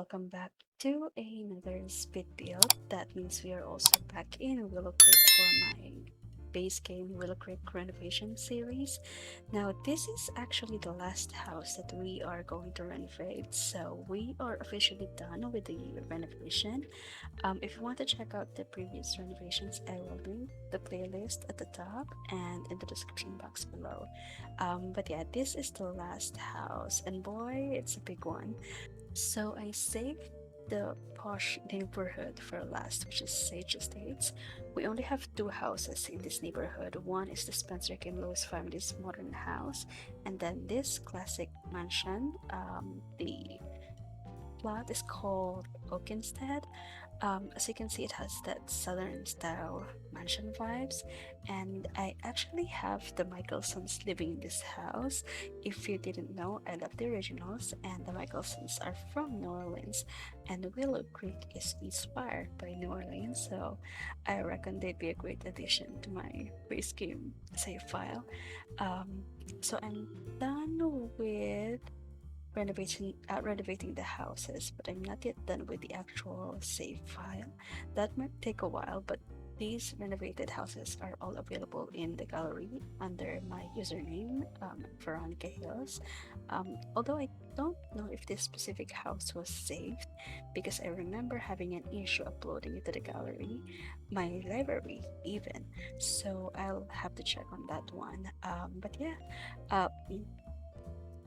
welcome back to another speed build. That means we are also back in Willow Creek for my base game Willow Creek renovation series. Now, this is actually the last house that we are going to renovate, so we are officially done with the renovation. If you want to check out the previous renovations, I will link the playlist at the top and in the description box below. But yeah, this is the last house, and boy, it's a big one. So I saved the posh neighborhood for last, which is Sage Estates. We only have two houses in this neighborhood. One is the Spencer Kim Lewis family's modern house, and then this classic mansion. The plot is called Oakenstead. As you can see, it has that southern style mansion vibes, and I actually have the Michaelsons living in this house. If you didn't know, I love the originals, and the Michaelsons are from New Orleans, and Willow Creek is inspired by New Orleans, so I reckon they'd be a great addition to my base game save file. Um, so I'm done with renovating the houses, but I'm not yet done with the actual save file. That might take a while, but these renovated houses are all available in the gallery under my username, Veronica Hills. Although I don't know if this specific house was saved because I remember having an issue uploading it to the gallery, my library even. So I'll have to check on that one. But yeah, uh,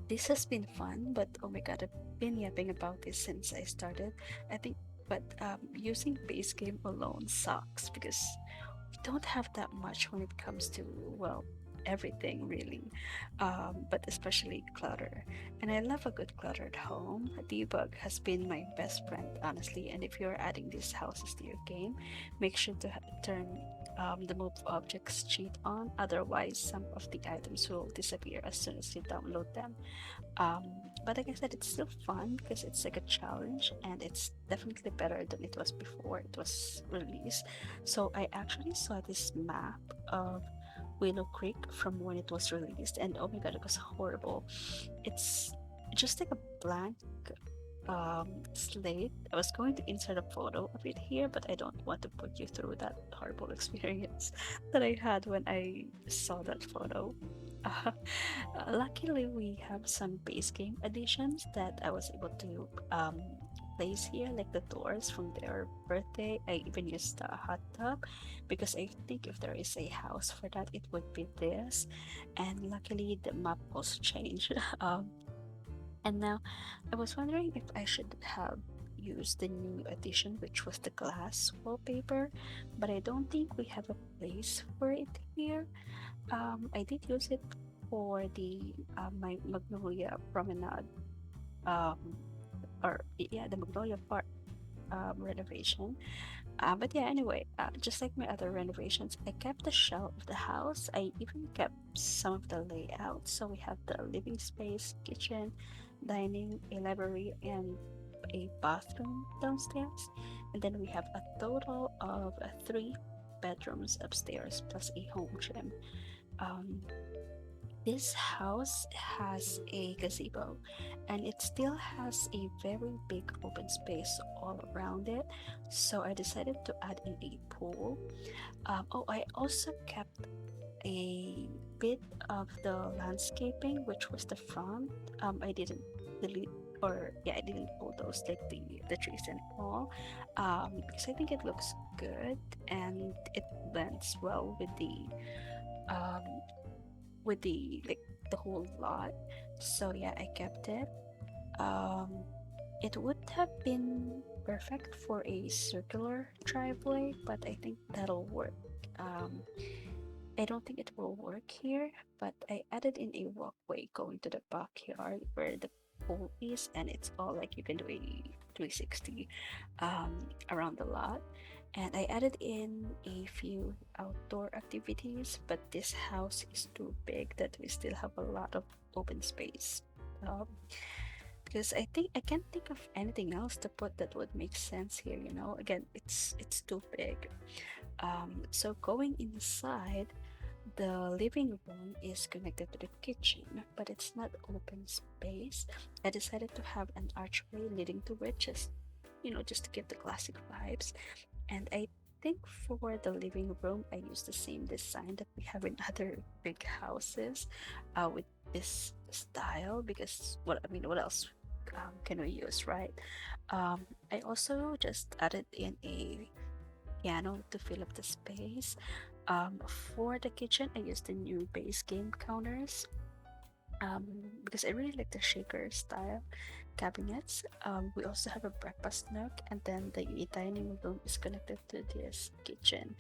this has been fun, but oh my god, I've been yapping about this since I started. I think, but using base game alone sucks because we don't have that much when it comes to, well, everything really, but especially clutter. And I love a good cluttered home. Debug has been my best friend, honestly. And if you're adding these houses to your game, make sure to turn the move objects cheat on, otherwise some of the items will disappear as soon as you download them. um, but like I said, it's still fun because it's like a challenge and it's definitely better than it was before it was released. So I actually saw this map of Willow Creek from when it was released, and oh my god, it was horrible. It's just like a blank slate. I was going to insert a photo of it here, but I don't want to put you through that horrible experience that I had when I saw that photo. Uh, Luckily, we have some base game additions that I was able to place here, like the doors from their birthday. I even used a hot tub because I think if there is a house for that, it would be this. And luckily, the map also changed. And now I was wondering if I should have used the new edition, which was the glass wallpaper, but I don't think we have a place for it here. I did use it for the my Magnolia Promenade, um, or yeah, the Magnolia Park renovation. But yeah, anyway, just like my other renovations, I kept the shell of the house. I even kept some of the layout. So we have the living space, kitchen, dining, a library, and a bathroom downstairs. And then we have a total of three bedrooms upstairs plus a home gym. Um, this house has a gazebo and it still has a very big open space all around it. So I decided to add in a pool. Oh, I also kept a bit of the landscaping, which was the front. I didn't delete or yeah, I didn't pull those like the trees and all, because I think it looks good and it blends well um with the like the whole lot. So yeah, I kept it. Um, it would have been perfect for a circular driveway, but I think that'll work. Um, I don't think it will work here, but I added in a walkway going to the backyard where the pool is, and it's all like you can do a 360 around the lot. And I added in a few outdoor activities, but this house is too big that we still have a lot of open space. Um, because I think I can't think of anything else to put that would make sense here. You know, again, it's too big. So going inside, The living room is connected to the kitchen, but it's not open space. I decided to have an archway leading to it, just to give the classic vibes. And I think for the living room, I used the same design that we have in other big houses, with this style, because what else can we use, right? I also just added in a piano to fill up the space. For the kitchen, I used the new base game counters, um, because I really like the shaker style cabinets. We also have a breakfast nook, and then the dining room is connected to this kitchen.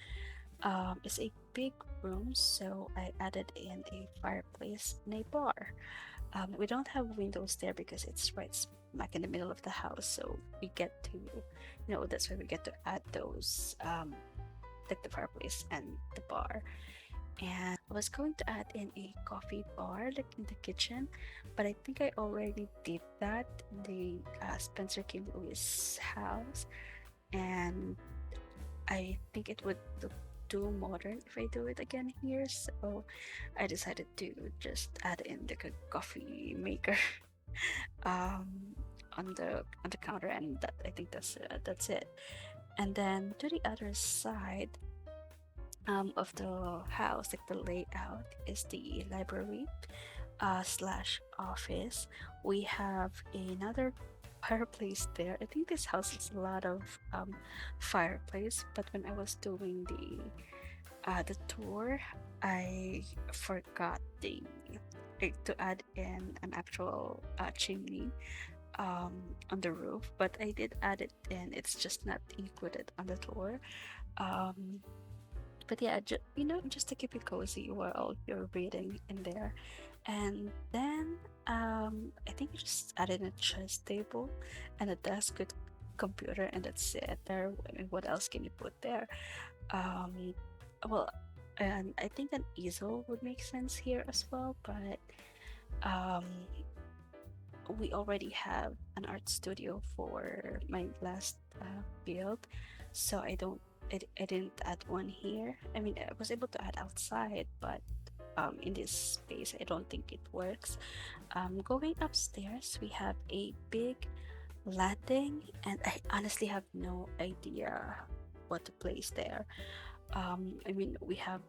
It's a big room, so I added in a fireplace and a bar. We don't have windows there because it's right smack in the middle of the house, so we get to, that's why we get to add those, like the fireplace and the bar. And I was going to add in a coffee bar like in the kitchen, but I think I already did that in the Spencer Kim Lewis house, and I think it would look too modern if I do it again here. So I decided to just add in like a coffee maker, um, on the counter, and that I think that's it. And then to the other side, of the house, like the layout is the library, slash office. We have another fireplace there. I think this house has a lot of fireplace, but when I was doing the tour, I forgot to add in an actual chimney, on the roof, but I did add it in. It's just not included on the tour. Um, but yeah, just to keep it cozy while you're reading in there. And then, I think I just added a chess table and a desk with computer, and that's it. There, I mean, what else can you put there? Um, well, and I think an easel would make sense here as well, but um, we already have an art studio for my last build, so I didn't add one here. I mean, I was able to add outside, but in this space I don't think it works. Going upstairs, we have a big landing, and I honestly have no idea what to place there. I mean, we have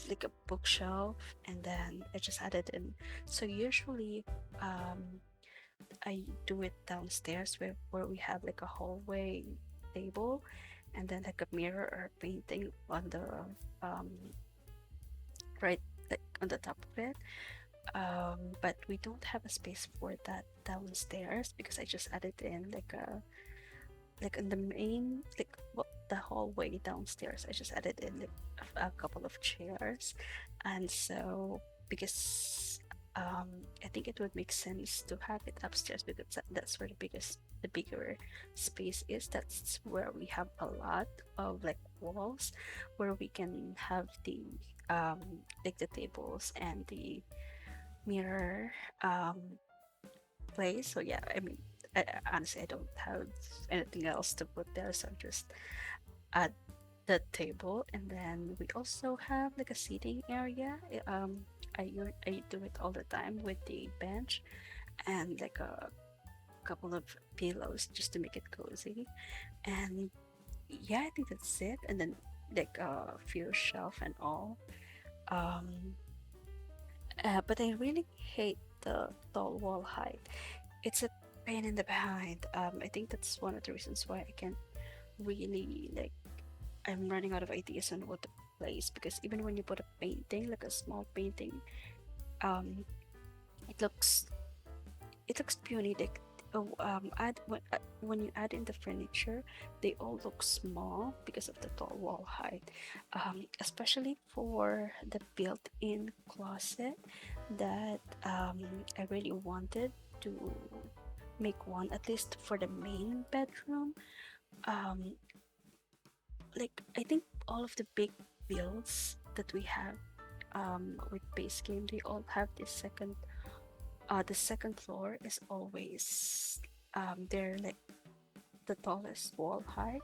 like a bookshelf, and then I just added in. So usually, um I do it downstairs where we have like a hallway table, and then like a mirror or painting on the, um right, like on the top of it. But we don't have a space for that downstairs because I just added in like in the main, like, well, the hallway downstairs. I just added in like a couple of chairs, and so because, I think it would make sense to have it upstairs because that's where the bigger space is. That's where we have a lot of like walls where we can have the, like the tables and the mirror, um place. So yeah, I mean, honestly, I don't have anything else to put there, so I just add the table, and then we also have like a seating area. I do it all the time with the bench and like a couple of pillows just to make it cozy. And yeah, I think that's it. And then like a few shelf and all. Um, but I really hate the tall wall height. It's a pain in the behind. I think that's one of the reasons why I can't really like. I'm running out of ideas on what to place, because even when you put a painting, like a small painting, um, it looks it looks puny. Like, add when you add in the furniture, they all look small because of the tall wall height. Especially for the built-in closet that, I really wanted to make one at least for the main bedroom. Um, like I think all of the big builds that we have, with base game, they all have this the second floor is always, they're like the tallest wall height,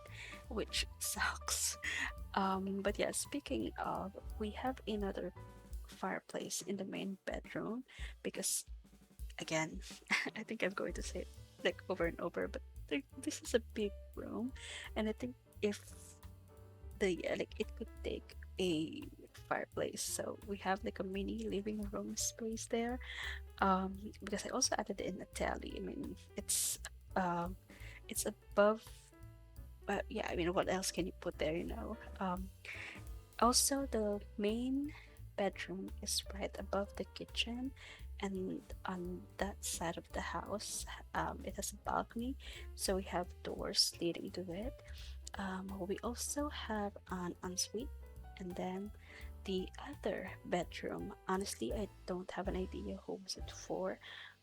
which sucks. But yeah, speaking of, we have another fireplace in the main bedroom because, again, I think I'm going to say it like over and over, but this is a big room, and I think if like it could take a fireplace, so we have like a mini living room space there. Because I also added in a tally. I mean, um, it's above. Yeah, I mean, what else can you put there? Also, the main bedroom is right above the kitchen, and on that side of the house, it has a balcony, so we have doors leading to it. We also have an ensuite, and then the other bedroom. Honestly, I don't have an idea who was it for,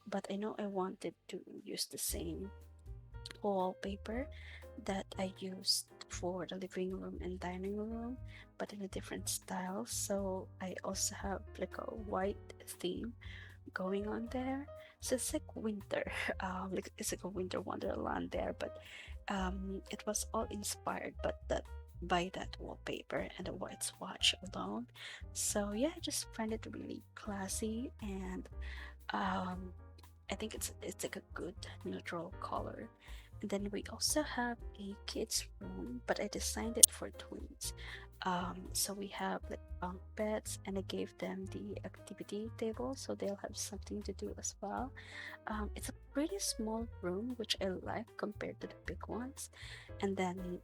but I know I wanted to use the same wallpaper that I used for the living room and dining room, but in a different style. So I also have like a white theme going on there. So it's like winter, like it's like a winter wonderland there. But it was all inspired, but that by that wallpaper and the white swatch alone. So yeah, I just find it really classy, and um, I think it's like a good neutral color. And then we also have a kids room, but I designed it for twins. So we have like bunk beds, and I gave them the activity table, so they'll have something to do as well. It's a pretty small room, which I like compared to the big ones. And then,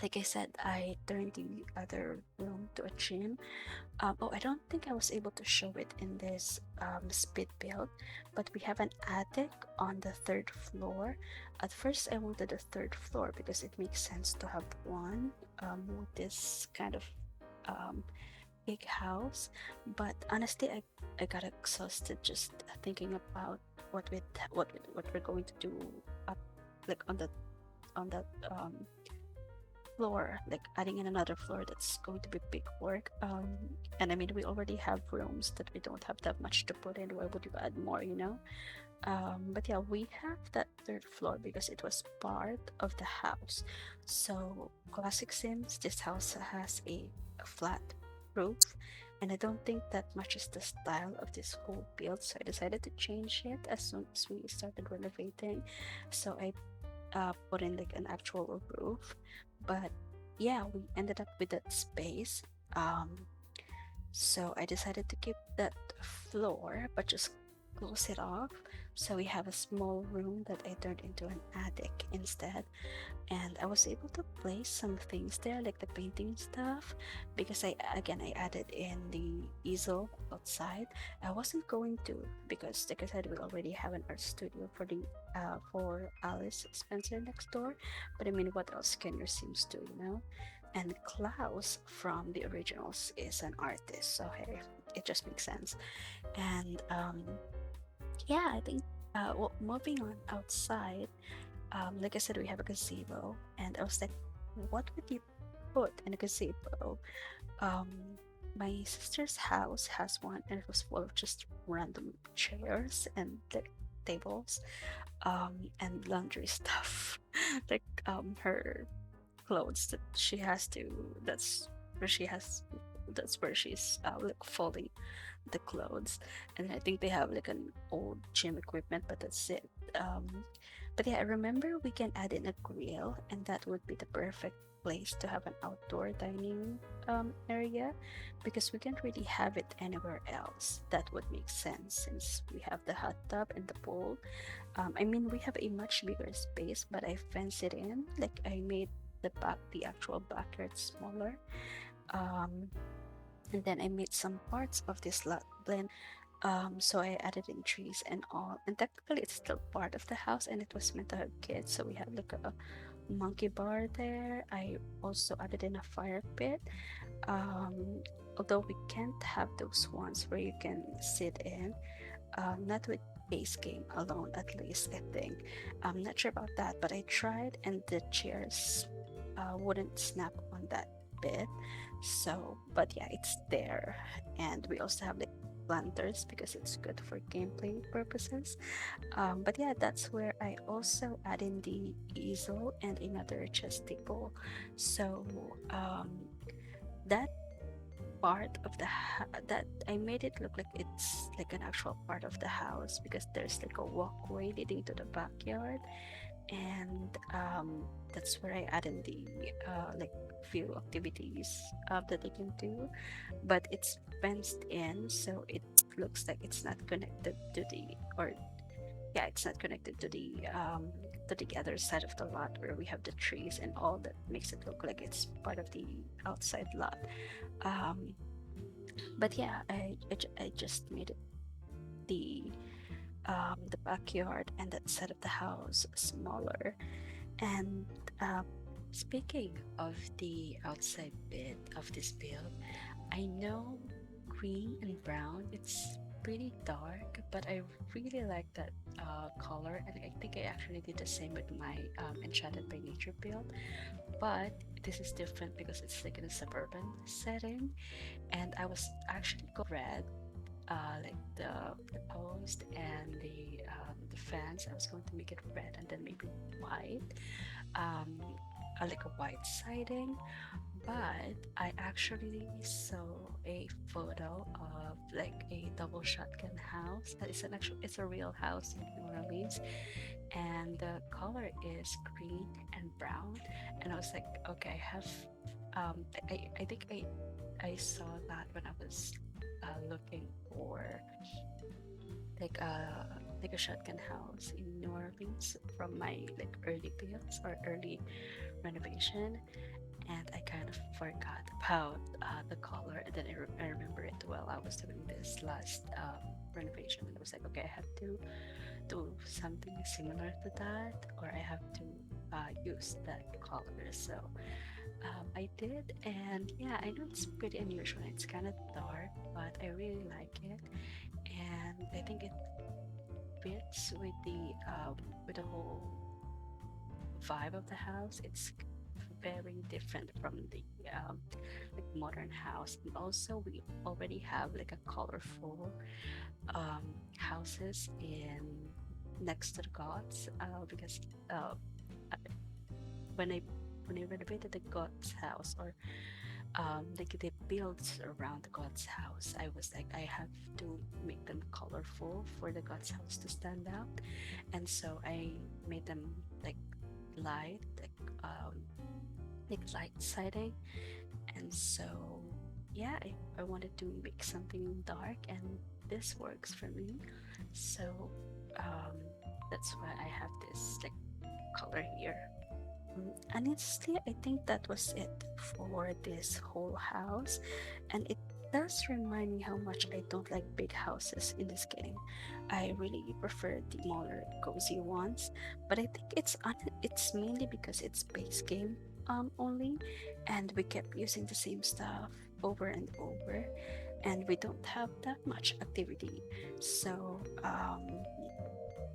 like I said, I turned the other room to a gym. Oh, I don't think I was able to show it in this speed build, but we have an attic on the third floor. At first, I wanted a third floor because it makes sense to have one with this kind of um, big house. But honestly, I got exhausted just thinking about what we're going to do up like on that floor, like adding in another floor, that's going to be big work. And I mean, we already have rooms that we don't have that much to put in. Why would you add more? But yeah, we have that third floor because it was part of the house. So classic Sims, this house has a flat roof, and I don't think that matches the style of this whole build, so I decided to change it as soon as we started renovating. So I put in like an actual roof. But yeah, we ended up with that space. So I decided to keep that floor, but just close it off. So we have a small room that I turned into an attic instead, and I was able to place some things there like the painting stuff because I added in the easel outside. I wasn't going to because like I said, we already have an art studio for Alice Spencer next door. But I mean, what else can your Sims do? And Klaus from the originals is an artist, so hey, it just makes sense. And yeah, I think well, moving on outside, like I said, we have a gazebo, and I was like, what would you put in a gazebo? Um, my sister's house has one, and it was full of just random chairs and like tables, and laundry stuff, like her clothes that she has to. Where she has. That's where she's like folding the clothes, and I think they have like an old gym equipment, but that's it. But yeah, I remember we can add in a grill, and that would be the perfect place to have an outdoor dining area because we can't really have it anywhere else. That would make sense since we have the hot tub and the pool. I mean, we have a much bigger space, but I fenced it in. Like I made the actual backyard smaller. Um, and then I made some parts of this lot blend. So I added in trees and all, and technically it's still part of the house, and it was meant to have kids. So we have like a monkey bar there. I also added in a fire pit. Um, Although we can't have those ones where you can sit in, not with base game alone, at least I think. I'm not sure about that, but I tried, and the chairs wouldn't snap on that bit. So, but yeah, it's there, and we also have like planters because it's good for gameplay purposes. But yeah, that's where I also add in the easel and another chess table. So that part of that I made it look like it's like an actual part of the house because there's like a walkway leading to the backyard, and that's where I add in the like few activities that they can do, but it's fenced in, so it looks like it's not connected to the or yeah, it's not connected to the other side of the lot where we have the trees and all that makes it look like it's part of the outside lot. Um, but yeah, I just made it the backyard and that side of the house smaller. And speaking of the outside bit of this build, I know green and brown, it's pretty dark, but I really like that color, and I think I actually did the same with my Enchanted by Nature build. But this is different because it's like in a suburban setting, and I was actually red, like the post and the fence. I was going to make it red and then maybe white, um, like a white siding. But I actually saw a photo of like a double shotgun house. That is an actual, it's a real house in New Orleans, and the color is green and brown. And I was like, okay, I have, I think I saw that when I was looking for like a shotgun house in New Orleans from my like early builds or early renovation, and I kind of forgot about the color, and then I remember it while I was doing this last renovation, and I was like, okay, I have to do something similar to that, or I have to use that color. So I did, and yeah, I know it's pretty unusual. It's kind of dark, but I really like it, and I think it fits with the whole vibe of the house. It's very different from the like modern house, and also we already have like a colorful houses in next to the gods because uh, when I when I renovated the god's house, or like the builds around the god's house, I was like, I have to make them colorful for the god's house to stand out, and so I made them like light, like light siding. And so yeah, I wanted to make something dark, and this works for me. So um that's why I have this like color here. Honestly, I think that was it for this whole house, and it does remind me how much I don't like big houses in this game. I really prefer the smaller, cozy ones, but I think it's mainly because it's base game only, and we kept using the same stuff over and over, and we don't have that much activity. So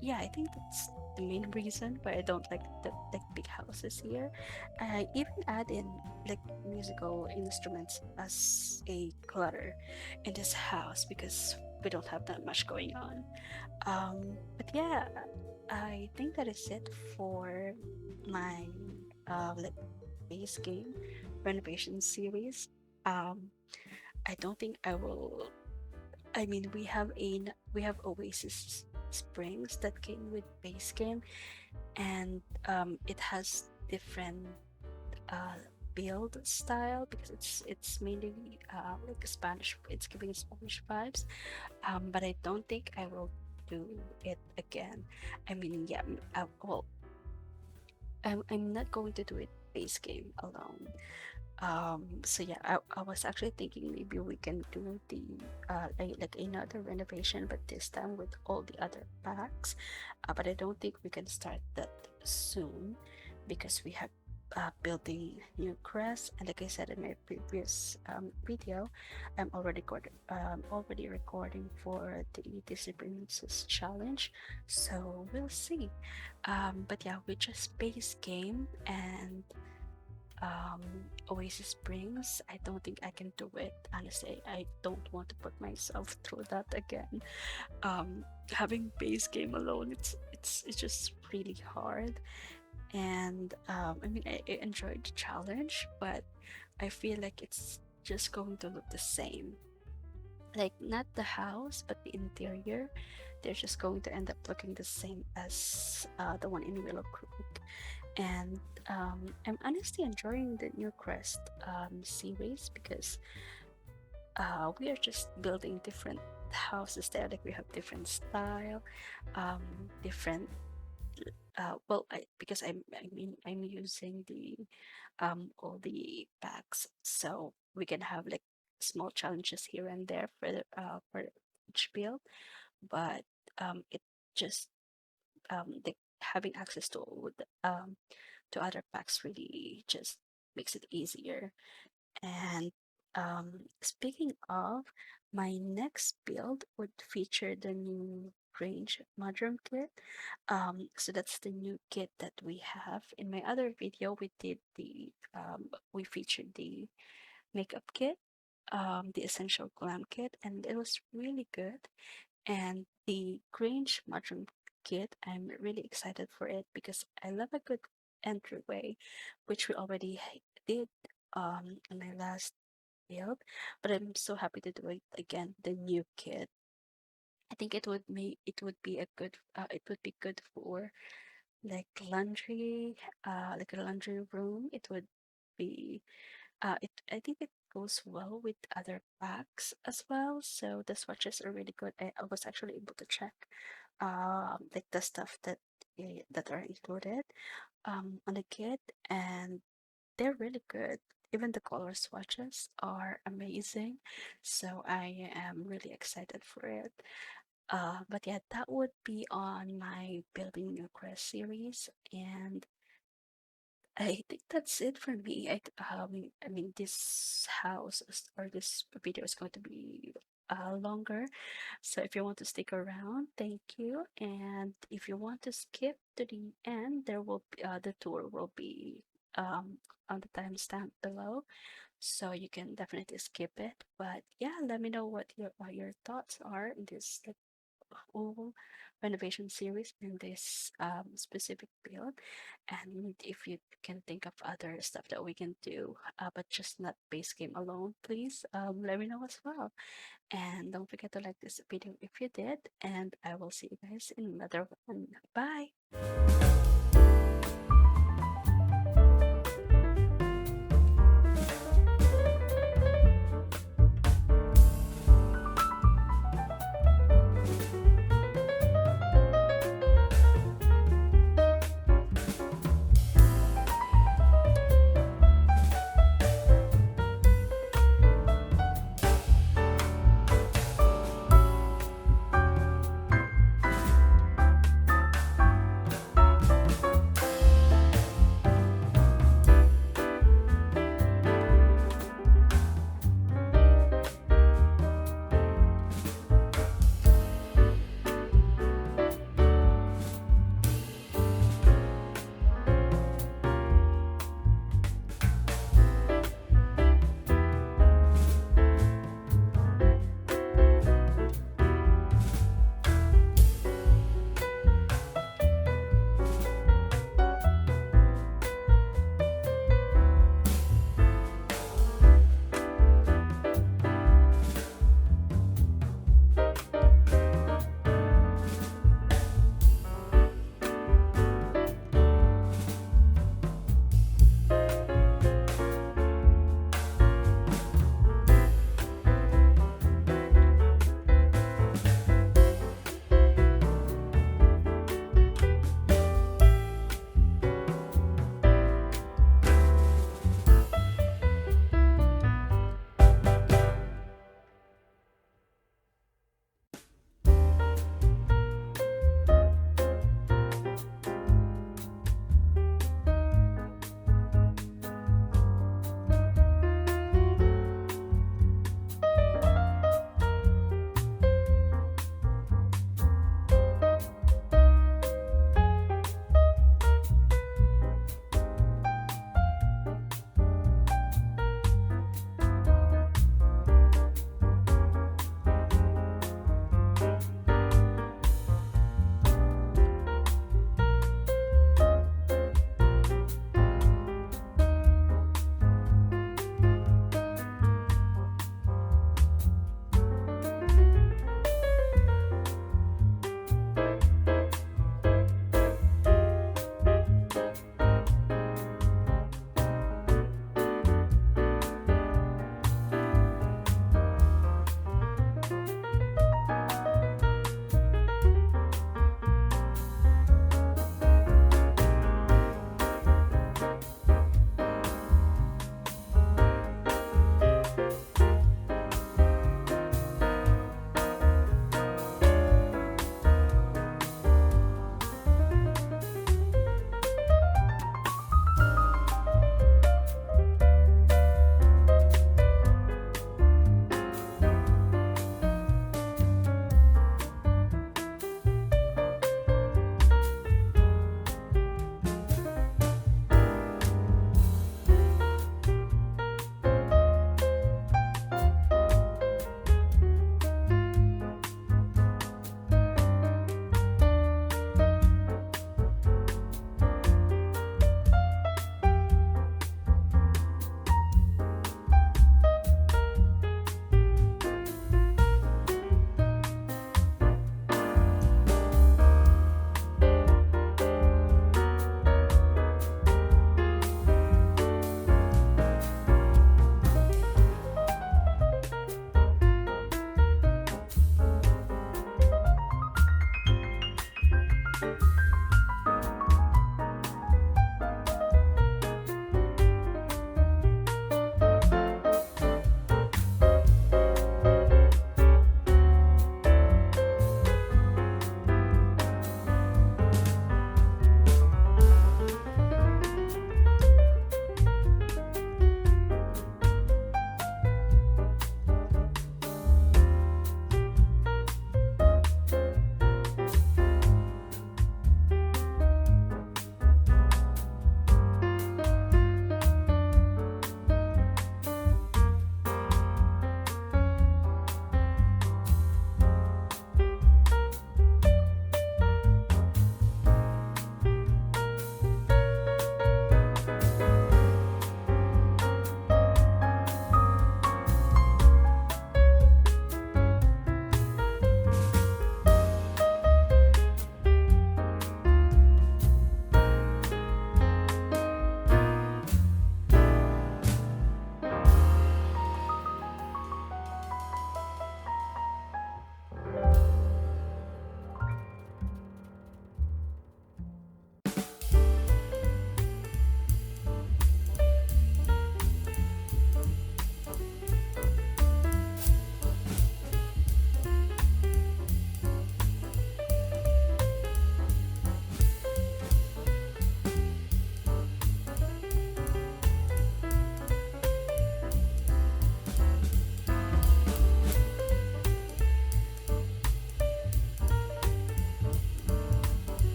yeah, I think that's the main reason why I don't like the like big houses here. I even add in like musical instruments as a clutter in this house because we don't have that much going on. But yeah, I think that is it for my like base game renovation series. Um, I don't think I will. I mean, we have Oasis Springs that came with base game, and it has different uh, build style because it's mainly like Spanish. It's giving Spanish vibes, but I don't think I will do it again. I mean, yeah, well, I'm not going to do it base game alone. So yeah, I was actually thinking maybe we can do the like another renovation, but this time with all the other packs. But I don't think we can start that soon because we have building new crest, and like I said in my previous video, already recording for the disappearances challenge, so we'll see. But yeah, we just base game, and um, Oasis Springs. I don't think I can do it. Honestly, I don't want to put myself through that again. Having base game alone, it's just really hard. And I mean, I enjoyed the challenge, but I feel like it's just going to look the same. Like not the house, but the interior. They're just going to end up looking the same as the one in Willow Creek. And I'm honestly enjoying the New Crest series because we are just building different houses there. Like we have different style, um, different. Well, because I'm using the all the packs, so we can have like small challenges here and there for each build. But it just the having access to other packs really just makes it easier. And speaking of, my next build would feature the new range mudroom kit. So that's the new kit that we have. In my other video, we featured the makeup kit, the essential glam kit, and it was really good. And the Grange Mushroom Kit, I'm really excited for it because I love a good entryway, which we already did in my last build, but I'm so happy to do it again. The new kit, I think it would be a good it would be good for like a laundry room. It would be it I think it goes well with other packs as well. So the swatches are really good. I was actually able to check like the stuff that are included on the kit, and they're really good. Even the color swatches are amazing. So I am really excited for it. But yeah, that would be on my Building New Crest series, and I think that's it for me. I mean, or this video is going to be longer. So if you want to stick around, thank you. And if you want to skip to the end, the tour will be on the timestamp below, so you can definitely skip it. But yeah, let me know what your thoughts are in this like whole renovation series in this specific build, and if you can think of other stuff that we can do, but just not base game alone, please let me know as well. And don't forget to like this video if you did, and I will see you guys in another one. Bye.